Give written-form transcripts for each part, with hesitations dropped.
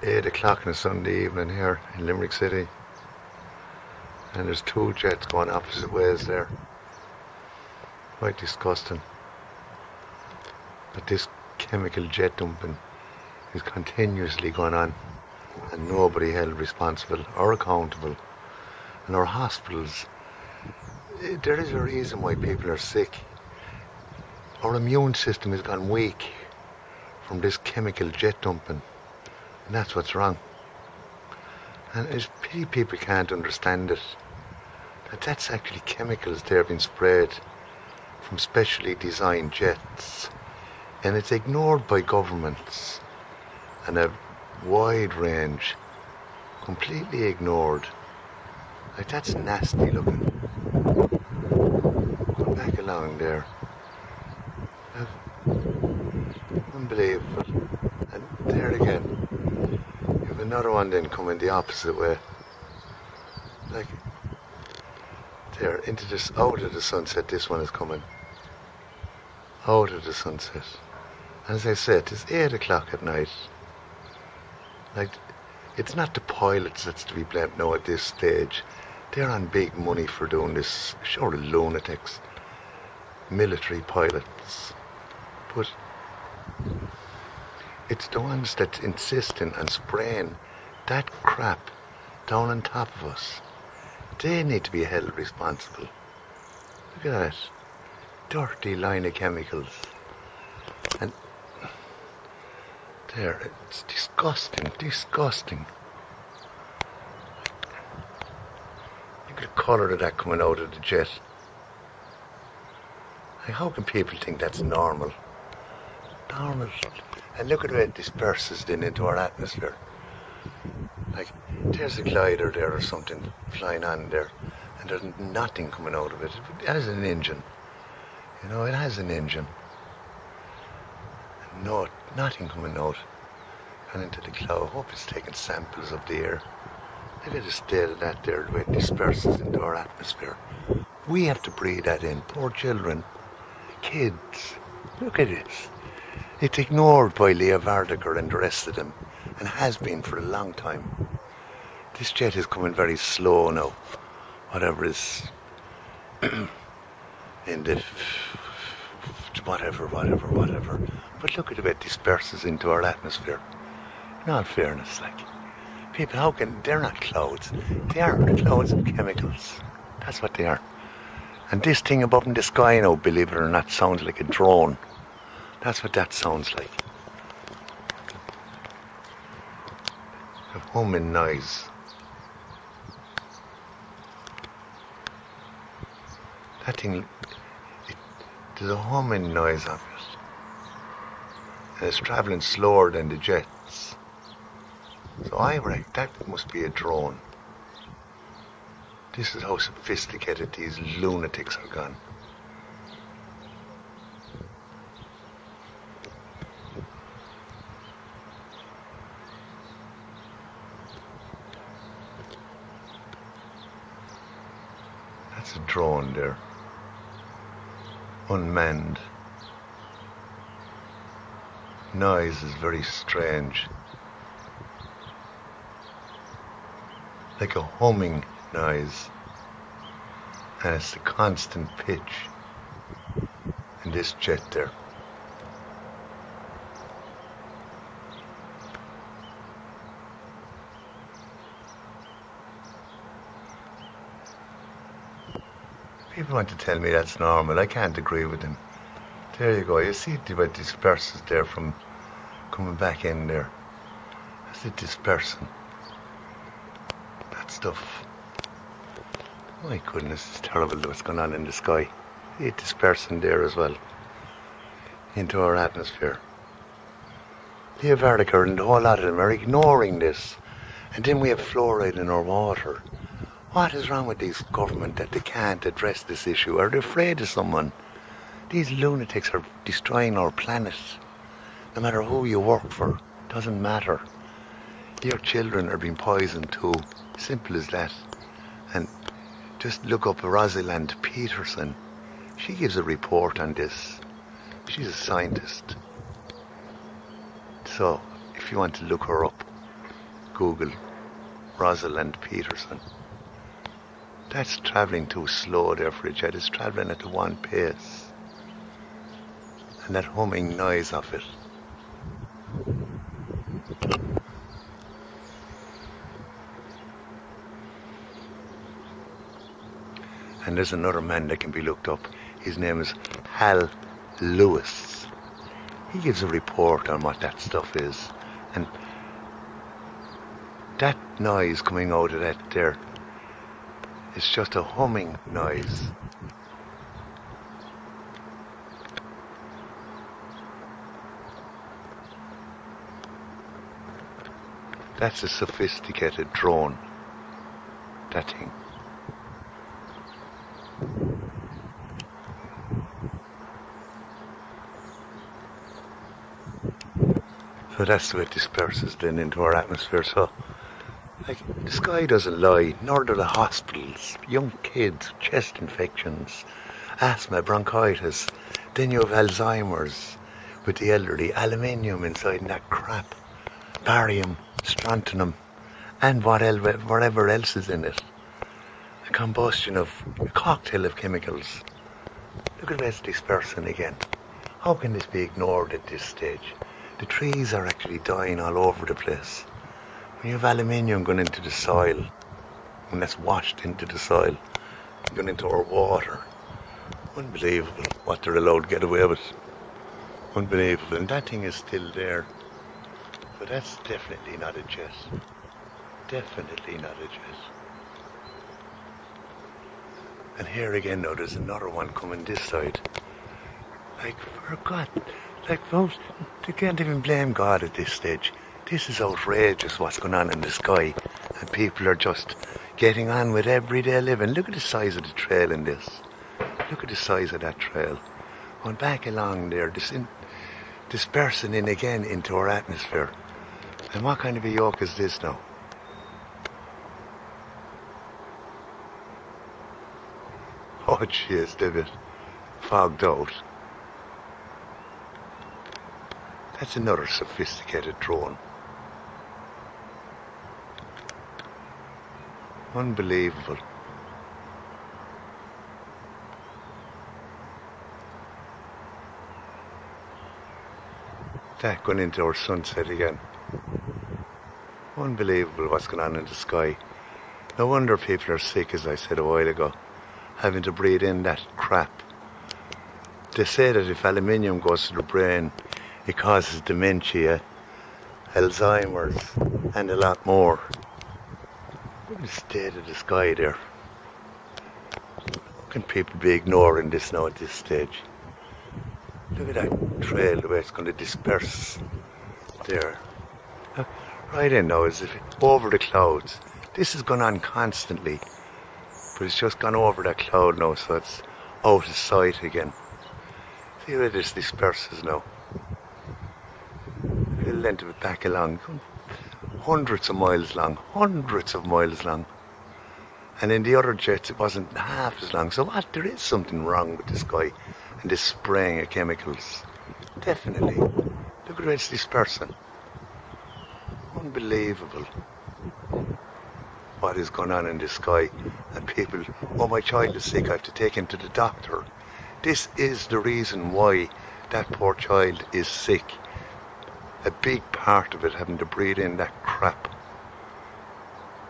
8 o'clock on a Sunday evening here in Limerick City, and there's two jets going opposite ways there. Quite disgusting. But this chemical jet dumping is continuously going on and nobody held responsible or accountable. And our hospitals, there is a reason why people are sick. Our immune system has gone weak from this chemical jet dumping, and that's what's wrong. And it's pity people can't understand it. That's actually chemicals there being sprayed from specially designed jets, and it's ignored by governments and a wide range, completely ignored. Like, that's nasty looking. Go back along there. Unbelievable. And there again, you have another one then coming the opposite way. Like, there, into this, out of the sunset, this one is coming. Out of the sunset. And as I said, it's 8 o'clock at night. Like, it's not the pilots that's to be blamed now at this stage. They're on big money for doing this. Sure, lunatics. Military pilots. But it's the ones that's insisting on spraying that crap down on top of us. They need to be held responsible. Look at that. Dirty line of chemicals. And there, it's disgusting, disgusting. Look at the colour of that coming out of the jet. Like, how can people think that's normal? Normal. And look at the way it disperses then into our atmosphere. Like, there's a glider there or something flying on there, and there's nothing coming out of it. It has an engine. You know, it has an engine. No, nothing coming out. And into the cloud. I hope it's taking samples of the air. Look at the state of that there, the way it disperses into our atmosphere. We have to breathe that in. Poor children. Kids. Look at this. It's ignored by Leo Varadkar and the rest of them, and has been for a long time. This jet is coming very slow now. Whatever is in the whatever. But look at the way it disperses into our atmosphere. In all fairness, like, people, how can, they're not clouds. They are the clouds of chemicals. That's what they are. And this thing above in the sky now, believe it or not, sounds like a drone. That's what that sounds like. A humming noise. That thing, there's a humming noise of it. And it's travelling slower than the jets. So I reckon that must be a drone. This is how sophisticated these lunatics are gone. That's a drone there. Unmanned. Noise is very strange. Like a humming noise. And it's the constant pitch in this jet there. People want to tell me that's normal. I can't agree with them. There you go. You see the way it disperses there from coming back in there. That's it dispersing. That stuff. My goodness, it's terrible what's going on in the sky. It dispersing there as well into our atmosphere. Leo Varadkar and a whole lot of them are ignoring this. And then we have fluoride in our water. What is wrong with this government that they can't address this issue? Are they afraid of someone? These lunatics are destroying our planet. No matter who you work for, doesn't matter. Your children are being poisoned too. Simple as that. And just look up Rosalind Peterson. She gives a report on this. She's a scientist. So, if you want to look her up, Google Rosalind Peterson. That's travelling too slow there for a jet. It's travelling at the one pace. And that humming noise of it. And there's another man that can be looked up. His name is Hal Lewis. He gives a report on what that stuff is. And that noise coming out of that there, it's just a humming noise. That's a sophisticated drone, that thing. So that's the way it disperses then into our atmosphere. So, like, the sky doesn't lie, nor do the hospitals. Young kids, chest infections, asthma, bronchitis. Then you have Alzheimer's with the elderly, aluminium inside in that crap, barium, strontium, and whatever else is in it. A combustion of a cocktail of chemicals. Look at this dispersing again. How can this be ignored at this stage? The trees are actually dying all over the place. When you have aluminium going into the soil, and that's washed into the soil, going into our water, unbelievable what they're allowed to get away with. Unbelievable. And that thing is still there. But that's definitely not a jet. Definitely not a jet. And here again now there's another one coming this side. Like, for God, like, folks, they can't even blame God at this stage. This is outrageous what's going on in the sky, and people are just getting on with everyday living. Look at the size of the trail in this. Look at the size of that trail. Going back along there, dispersing in again into our atmosphere. And what kind of a yoke is this now? Oh jeez, David. Fogged out. That's another sophisticated drone. Unbelievable. That going into our sunset again. Unbelievable what's going on in the sky. No wonder people are sick, as I said a while ago, having to breathe in that crap. They say that if aluminium goes to the brain, it causes dementia, Alzheimer's, and a lot more. Look at the state of the sky there. How can people be ignoring this now at this stage? Look at that trail, the way it's going to disperse there. Right in now, as if over the clouds. This has gone on constantly, but it's just gone over that cloud now, so it's out of sight again. See where this disperses now. The length of it back along, hundreds of miles long. And in the other jets it wasn't half as long. So what? There is something wrong with the sky and this spraying of chemicals. Definitely. Look at where it's dispersing. Unbelievable what is going on in the sky. And people, oh, my child is sick, I have to take him to the doctor. This is the reason why that poor child is sick. A big part of it, having to breathe in that crap.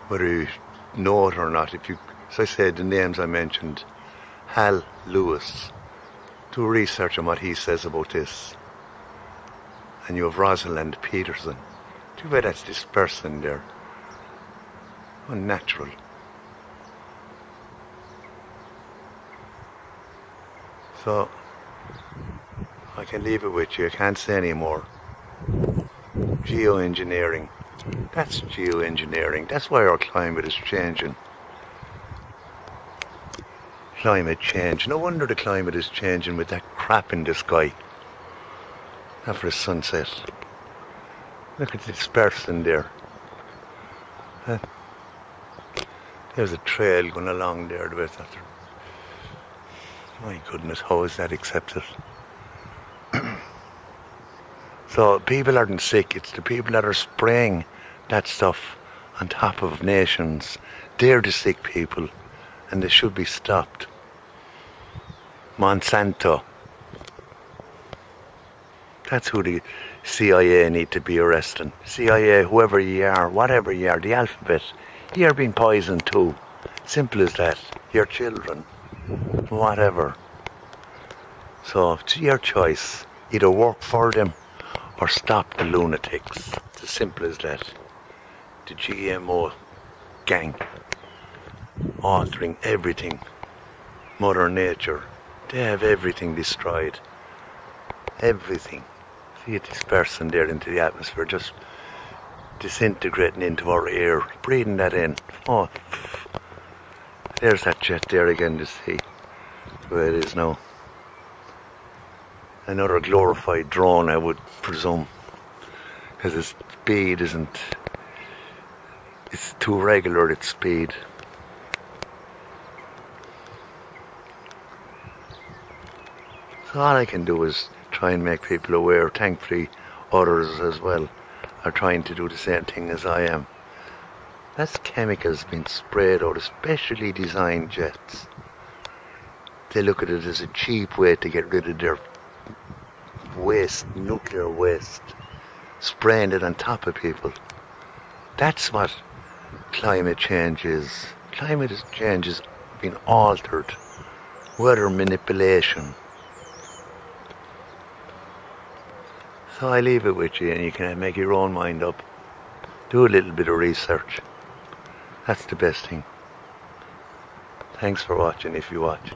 Whether you know it or not, if you, as I said, the names I mentioned, Hal Lewis, do research on what he says about this. And you have Rosalind Peterson. Too bad that's dispersing there. Unnatural. So, I can leave it with you. I can't say any more. Geoengineering. That's geoengineering. That's why our climate is changing. Climate change. No wonder the climate is changing with that crap in the sky. After the sunset. Look at the dispersing there. There's a trail going along there. My goodness, how is that accepted? So people aren't sick, it's the people that are spraying that stuff on top of nations. They're the sick people, and they should be stopped. Monsanto. That's who the CIA need to be arresting. CIA, whoever you are, whatever you are, the alphabet, you're being poisoned too. Simple as that. Your children, whatever. So it's your choice. Either work for them or stop the lunatics. It's as simple as that. The GMO gang altering everything. Mother Nature. They have everything destroyed. Everything. See it dispersing there into the atmosphere, just disintegrating into our air, breathing that in. Oh, there's that jet there again to see where it is now. Another glorified drone, I would presume, because its speed isn't, it's too regular, its speed. So all I can do is try and make people aware. Thankfully, others as well are trying to do the same thing as I am. That's chemicals being sprayed out of specially designed jets. They look at it as a cheap way to get rid of their waste, nuclear waste, spraying it on top of people. That's what climate change is. Climate change is being altered. Weather manipulation. So I leave it with you, and you can make your own mind up. Do a little bit of research. That's the best thing. Thanks for watching if you watched.